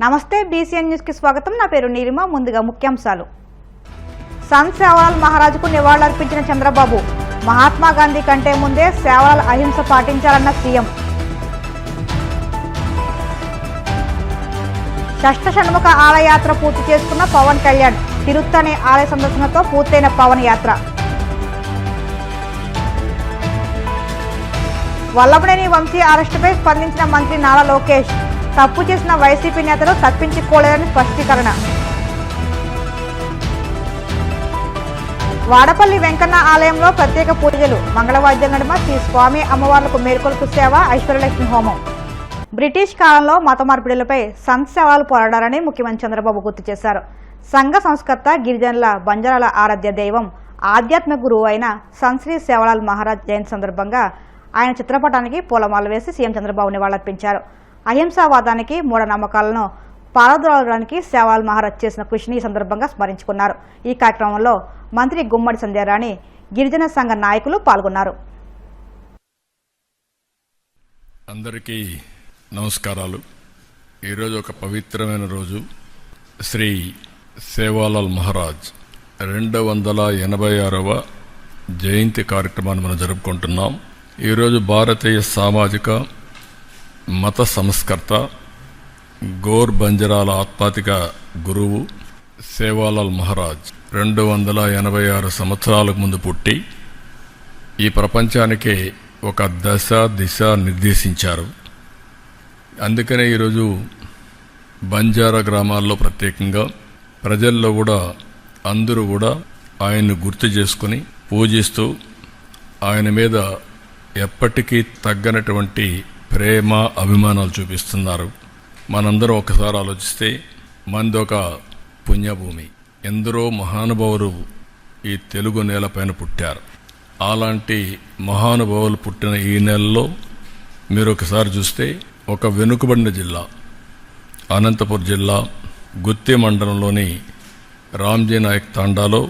నమస్తే BCN news కి స్వాగతం. నా పేరు నీలిమ. ముందుగా ముఖ్యాంశాలు. సంత్ సేవలాల్ మహారాజుకు నివాళులర్పించిన చంద్రబాబు. మహాత్మా గాంధీ కంటే ముందే సేవలాల్ అహింస పాటించాలన్న సీఎం. షష్ఠ షణ్ముఖ ఆలయ యాత్ర పూర్తి చేసుకున్న పవన్ కళ్యాణ్. తిరుత్తణి ఆలయ సందర్శనతో పూర్తయిన పవన్ యాత్ర. వల్లభనేని వంశీ అరెస్టుపై స్పందించిన మంత్రి నారా లోకేష్. తప్పు చేసిన వైసీపీ నేతలు తప్పించుకోలేదని స్పష్టీకరణ. వాడపల్లి వెంకన్న ఆలయంలో ప్రత్యేక పూజలు. మంగళవాద్యం నడుమ శ్రీ స్వామి అమ్మవార్లకు మేల్కొల్పు సేవ, ఐశ్వర్యలక్ష్మి హోమం. బ్రిటిష్ కాలంలో మత మార్పిడులపై సంత్ సేవలాల్ పోరాడారని ముఖ్యమంత్రి చంద్రబాబు గుర్తు చేశారు. సంఘ సంస్కర్త, గిరిజనుల, బంజారాల ఆరాధ్య దైవం, ఆధ్యాత్మిక గురువు అయిన సంత్ శ్రీ సేవలాల్ మహారాజ్ జయంతి సందర్భంగా ఆయన చిత్రపటానికి పూలమాల వేసి సీఎం చంద్రబాబు నివాళులర్పించారు. అహింసావాదానికి, మూఢనమ్మకాలను పారద్రోలడానికి సేవలాల్ మహారాజ్ చేసిన కృషిని ఈ సందర్భంగా స్మరించుకున్నారు. ఈ కార్యక్రమంలో మంత్రి గుమ్మడి సంధ్యారాణి, గిరిజన సంఘ నాయకులు పాల్గొన్నారు. అందరికీ నమస్కారాలు. ఈరోజు ఒక పవిత్రమైన రోజు. శ్రీ సేవాలాల్ మహారాజ్ 286వ జయంతి కార్యక్రమాన్ని మనం జరుపుకుంటున్నాం. ఈరోజు భారతీయ సామాజిక మత సంస్కర్త, గోర్ బంజరాల ఆత్మాతిక గురువు సేవాలాల్ మహారాజ్ 286 సంవత్సరాలకు ముందు పుట్టి ఈ ప్రపంచానికే ఒక దశ దిశ నిర్దేశించారు. అందుకనే ఈరోజు బంజారా గ్రామాల్లో ప్రత్యేకంగా ప్రజల్లో కూడా అందరూ కూడా ఆయన్ను గుర్తు చేసుకుని పూజిస్తూ ఆయన మీద ఎప్పటికీ తగ్గనటువంటి ప్రేమ, అభిమానాలు చూపిస్తున్నారు. మనందరం ఒకసారి ఆలోచిస్తే మనదొక పుణ్యభూమి. ఎందరో మహానుభావులు ఈ తెలుగు నేలపైన పుట్టారు. అలాంటి మహానుభావులు పుట్టిన ఈ నెలలో మీరు ఒకసారి చూస్తే ఒక వెనుకబడిన జిల్లా అనంతపురం జిల్లా గుత్తి మండలంలోని రామ్జీ నాయక్ తాండాలో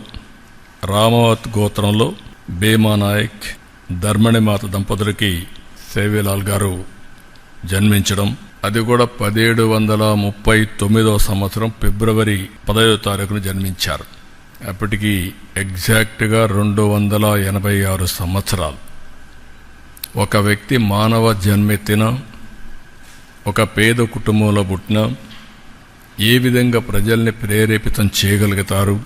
రామావత్ గోత్రంలో భీమా నాయక్, ధర్మణిమాత దంపతులకి సేవలాల్ గారు జన్మించడం, అది కూడా 1739వ సంవత్సరం ఫిబ్రవరి 10వ తారీఖున జన్మించారు. అప్పటికి ఎగ్జాక్ట్గా 286 సంవత్సరాలు. ఒక వ్యక్తి మానవ జన్మెత్తిన, ఒక పేద కుటుంబంలో పుట్టిన ఏ విధంగా ప్రజల్ని ప్రేరేపితం చేయగలుగుతారు,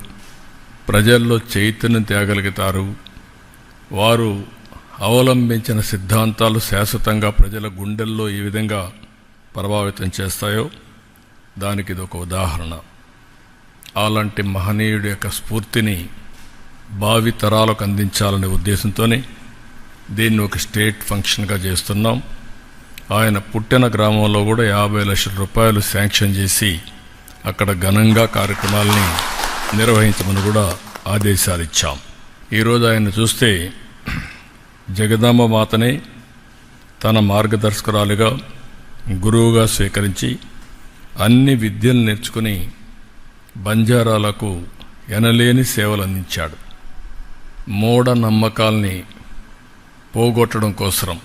ప్రజల్లో చైతన్యం తేగలుగుతారు, వారు అవలంబించిన సిద్ధాంతాలు శాశ్వతంగా ప్రజల గుండెల్లో ఏ విధంగా ప్రభావితం చేస్తాయో దానికి ఇది ఒక ఉదాహరణ. అలాంటి మహనీయుడి యొక్క స్ఫూర్తిని భావి తరాలకు అందించాలనే ఉద్దేశంతోనే దీన్ని ఒక స్టేట్ ఫంక్షన్గా చేస్తున్నాం. ఆయన పుట్టిన గ్రామంలో కూడా 50 లక్షల రూపాయలు శాంక్షన్ చేసి అక్కడ ఘనంగా కార్యక్రమాలని నిర్వహించమని కూడా ఆదేశాలు ఇచ్చాం. ఈరోజు ఆయన చూస్తే జగదాంబ మాతనే తన మార్గదర్శకురాలిగా, గురువుగా స్వీకరించి అన్ని విద్యలు నేర్చుకుని బంజారాలకు ఎనలేని సేవలు అందించాడు. మూఢ నమ్మకాల్ని పోగొట్టడం కోసం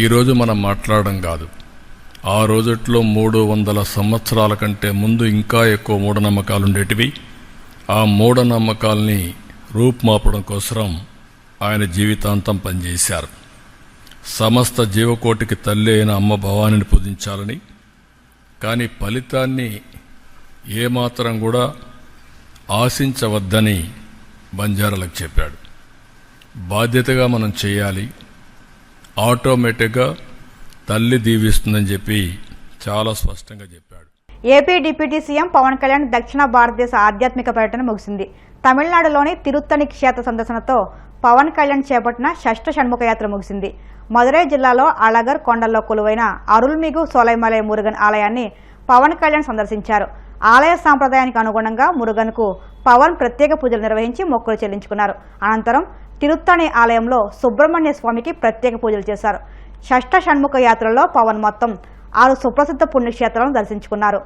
ఈరోజు మనం మాట్లాడడం కాదు, ఆ రోజుట్లో 300 సంవత్సరాల కంటే ముందు ఇంకా ఎక్కువ మూఢనమ్మకాలు ఉండేటివి. ఆ మూఢనమ్మకాల్ని రూపుమాపడం కోసం ఆయన జీవితాంతం పనిచేశారు. సమస్త జీవకోటికి తల్లి అయిన అమ్మ భవానిని పూజించాలని, కానీ ఫలితాన్ని ఏమాత్రం కూడా ఆశించవద్దని బంజారాలకు చెప్పాడు. బాధ్యతగా మనం చేయాలి, ఆటోమేటిక్గా తల్లి దీవిస్తుందని చెప్పి చాలా స్పష్టంగా చెప్పాడు. AP deputy CM Pawan Kalyan దక్షిణ భారతదేశ ఆధ్యాత్మిక పర్యటన ముగిసింది. తమిళనాడులోని తిరుత్తణి క్షేత్ర సందర్శనతో పవన్ కళ్యాణ్ చేపట్టిన షష్ఠ షణ్ముఖ యాత్ర ముగిసింది. మదురై జిల్లాలో అళగర్ కొండల్లో కొలువైన అరుల్మిగు సోలైమలై మురుగన్ ఆలయాన్ని పవన్ కళ్యాణ్ సందర్శించారు. ఆలయ సాంప్రదాయానికి అనుగుణంగా మురుగన్కు పవన్ ప్రత్యేక పూజలు నిర్వహించి మొక్కులు చెల్లించుకున్నారు. అనంతరం తిరుత్తణి ఆలయంలో సుబ్రహ్మణ్య స్వామికి ప్రత్యేక పూజలు చేశారు. షష్ఠ షణ్ముఖ యాత్రలో పవన్ మొత్తం 6 సుప్రసిద్ధ పుణ్యక్షేత్రాలను దర్శించుకున్నారు.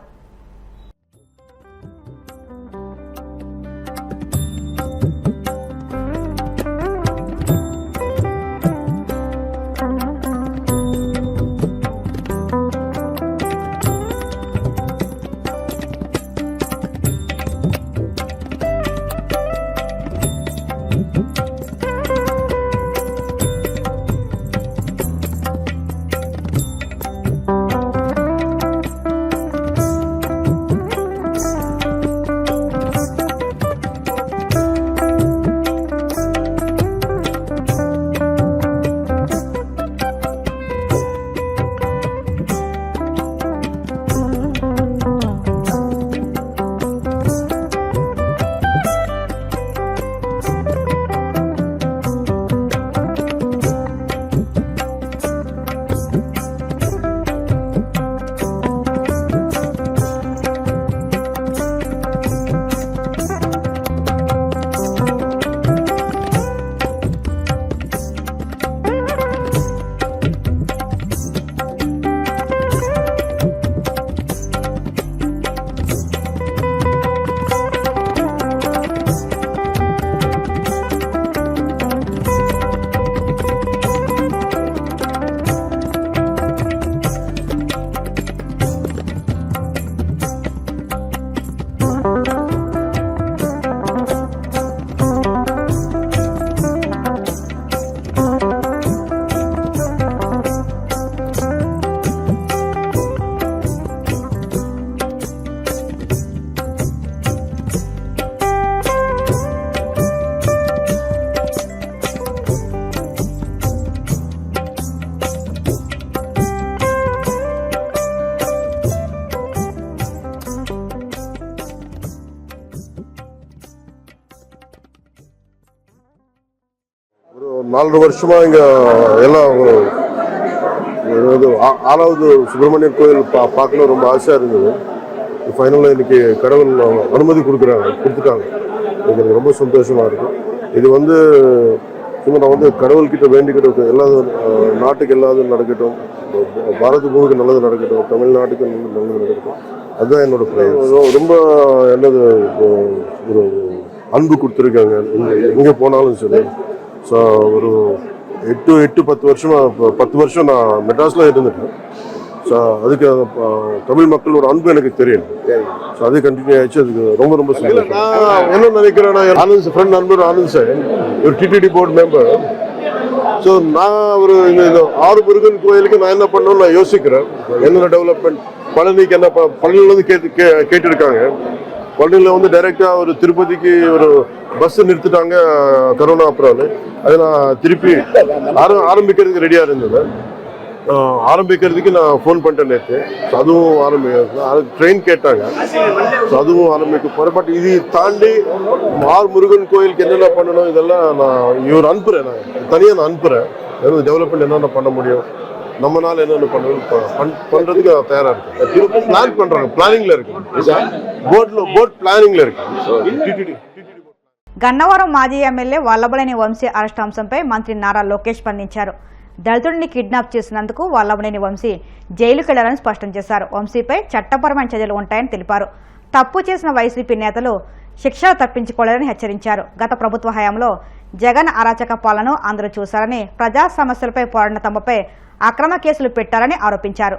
4 வருஷமா இங்க எல்லாம் ஆறாவது சுப்பிரமணியர் கோயில் பார்க்கணும் ரொம்ப ஆசையா இருந்தது. ஃபைனலாக இன்னைக்கு கடவுள் அனுமதி கொடுத்துட்டாங்க. எனக்கு ரொம்ப சந்தோஷமா இருக்கு. இது சும்மா நான் கடவுள்கிட்ட வேண்டிக்கிட்டு எல்லாரும் நாட்டுக்கு எல்லாரும் நடக்கட்டும், பாரத பூமிக்கு நல்லது நடக்கட்டும், தமிழ்நாட்டுக்கு நல்லது நடக்கட்டும், அதுதான் என்னோட பிரேயர். ரொம்ப என்னது ஒரு அன்பு கொடுத்துருக்காங்க எங்கே போனாலும் சரி. ஸோ ஒரு 10 வருஷம் நான் மெட்ராஸில் இருந்துட்டேன். ஸோ அதுக்கு தமிழ் மக்களோட அன்பு எனக்கு தெரியும். ஸோ அது கண்டினியூ ஆயிடுச்சு. அதுக்கு ரொம்ப ரொம்ப சந்தோஷம். நான் என்ன நினைக்கிறேன்னா, ஆனந்த் ஃப்ரெண்ட் நண்பர் ஆனந்த் சார் ஒரு டிடிடி போர்டு மெம்பர். ஸோ நான் ஒரு இந்த 6 முருகன் கோயிலுக்கு நான் என்ன பண்ணணும்னு நான் யோசிக்கிறேன். என்னென்ன டெவலப்மெண்ட் பழனிக்கு என்ன பழனியில கேட்டிருக்காங்க. பழனியில் டைரக்டா ஒரு திருப்பதிக்கு ஒரு பஸ் நிறுத்திட்டாங்க கரோனா அப்புறம். அதை நான் திருப்பி ஆரம்பிக்கிறதுக்கு ரெடியா இருந்தது. ஆரம்பிக்கிறதுக்கு நான் ஃபோன் பண்ணிட்டேன் நேற்று. ஸோ அதுவும் ட்ரெயின் கேட்டாங்க. ஸோ அதுவும் ஆரம்பிக்க போகிறேன். பட் இது தாண்டி முருகன் கோயிலுக்கு என்னென்ன பண்ணணும் இதெல்லாம் நான் இவர் அனுப்புகிறேன். நான் தனியாக நான் அனுப்புகிறேன். டெவலப்மெண்ட் என்னென்ன பண்ண முடியும், நம்மளால என்னென்ன பண்ணுறதுக்கு நான் தயாராக இருக்கேன். பிளான் பண்ணுறாங்க, பிளானிங்கில் இருக்கு. போர்ட் பிளானிங்கில் இருக்கு. గన్నవరం మాజీ ఎమ్మెల్యే వల్లభనేని వంశీ అరెస్ట్ అంశంపై మంత్రి నారా లోకేష్ స్పందించారు. దళితుడిని కిడ్నాప్ చేసినందుకు వల్లభనేని వంశీ జైలుకు వెళ్లారని స్పష్టం చేశారు. వంశీపై చట్టపరమైన చర్యలు ఉంటాయని తెలిపారు. తప్పు చేసిన వైసీపీ నేతలు శిక్షలు తప్పించుకోలేరని హెచ్చరించారు. గత ప్రభుత్వ హయాంలో జగన్ అరాచక పాలనను అందరూ చూశారని, ప్రజా సమస్యలపై పోరాడిన తమపై అక్రమ కేసులు పెట్టారని ఆరోపించారు.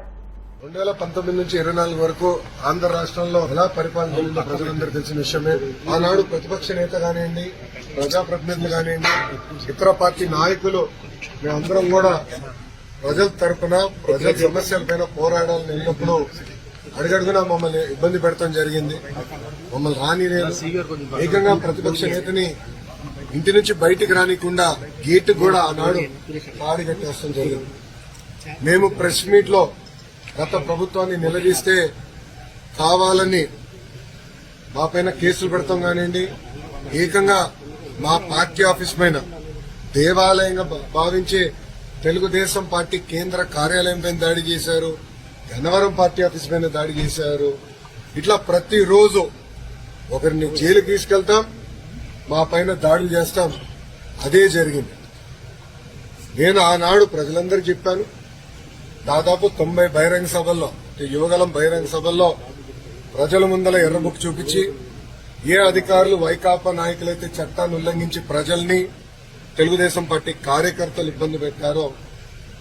2019 నుంచి 24 వరకు ఆంధ్ర రాష్ట్రంలో ఎలా పరిపాలన జరిగిందో ప్రజలందరూ తెలిసిన విషయమే. ఆనాడు ప్రతిపక్ష నేత కానివ్వండి, ప్రజాప్రతినిధులు కానివ్వండి, ఇతర పార్టీ నాయకులు మేమందరం కూడా ప్రజల తరఫున ప్రజల సమస్యలపైన పోరాడాలని వెళ్ళినప్పుడు అడుగడుగునా మమ్మల్ని ఇబ్బంది పెడతాం జరిగింది. మమ్మల్ని రానిలేదు. ఏకంగా ప్రతిపక్ష నేతని ఇంటి నుంచి బయటికి రానికుండా గేటు కూడా ఆనాడు తాడి కట్టేస్తాం జరిగింది. మేము ప్రెస్ మీట్ లో గత ప్రభుత్వాన్ని నిలదీస్తే కావాలని మా పైన కేసులు పెడతాం కానివ్వండి, ఏకంగా మా పార్టీ ఆఫీస్ పైన దేవాలయంగా భావించే తెలుగుదేశం పార్టీ కేంద్ర కార్యాలయం పైన దాడి చేశారు, గన్నవరం పార్టీ ఆఫీస్ పైన దాడి చేశారు. ఇట్లా ప్రతిరోజు ఒకరిని జైలుకి తీసుకెళ్తాం, మా పైన దాడులు చేస్తాం. అదే జరిగింది. నేను ఆనాడు ప్రజలందరికీ చెప్పాను. దాదాపు 90 బహిరంగ సభల్లో, యువగలం బహిరంగ సభల్లో ప్రజల ముందల ఎర్రబుక్ చూపించి ఏ అధికారులు వైకాపా నాయకులైతే చట్టాన్ని ఉల్లంఘించి ప్రజల్ని, తెలుగుదేశం పార్టీ కార్యకర్తలు ఇబ్బంది పెట్టారో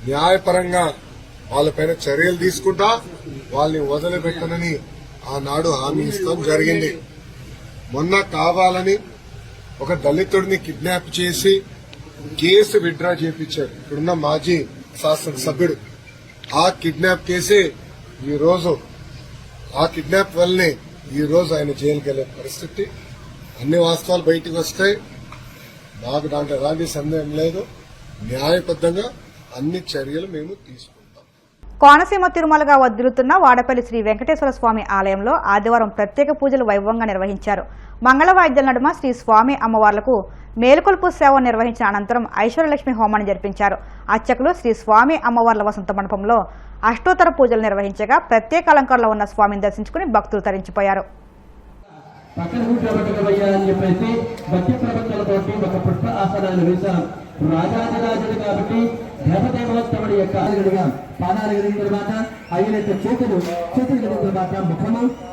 న్యాయపరంగా వాళ్ళపైన చర్యలు తీసుకుంటా వాళ్ళని వదిలిపెట్టనని ఆనాడు హామీ ఇస్తాం జరిగింది. మొన్న కావాలని ఒక దళితుడిని కిడ్నాప్ చేసి కేసు విత్డ్రా చేయించారు ఇక్కడున్న మాజీ శాసనసభ్యుడు. ఆ కిడ్నాప్ కేసే ఈ రోజు, ఆ కిడ్నాప్ వల్లనే ఈ రోజు ఆయన జైలుకి వెళ్లే పరిస్థితి. అన్ని వాస్తవాలు బయటకు వస్తాయి. మాకు దాంట్లో ఎలాంటి సందేహం లేదు. న్యాయబద్ధంగా అన్ని చర్యలు మేము తీసుకుంటాం. కోనసీమ తిరుమలగా వర్ధిల్లుతున్న వాడపల్లి శ్రీ వెంకటేశ్వర స్వామి ఆలయంలో ఆదివారం ప్రత్యేక పూజలు వైభవంగా నిర్వహించారు. మంగళ వాయిద్యాల నడుమ శ్రీ స్వామి అమ్మవార్లకు మేలుకొల్పు సేవ నిర్వహించిన అనంతరం ఐశ్వర్యలక్ష్మి హోమాన్ని జరిపించారు. అర్చకులు శ్రీ స్వామి అమ్మవార్ల వసంత మండపంలో అష్టోత్తర పూజలు నిర్వహించగా ప్రత్యేక అలంకారంలో ఉన్న స్వామిని దర్శించుకుని భక్తులు తరించిపోయారు. పక్కన కూర్చోబెట్టబోయా అని చెప్పేసి భక్తి ప్రపంచాలతోటి ఒక పుష్ప ఆసనాన్ని వేశాం. రాజాదిరాజుడు కాబట్టి దేవదేవోత్తముడి యొక్క పాదాలు కలిగిన తర్వాత అయినట్టు చేతులు కలిగిన తర్వాత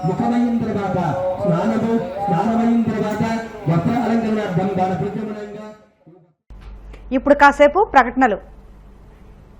ముఖమైన తర్వాత స్నానమైన తర్వాత వస్త్ర అలంకరణ దాని ప్రత్యేకంగా. ఇప్పుడు కాసేపు ప్రకటనలు.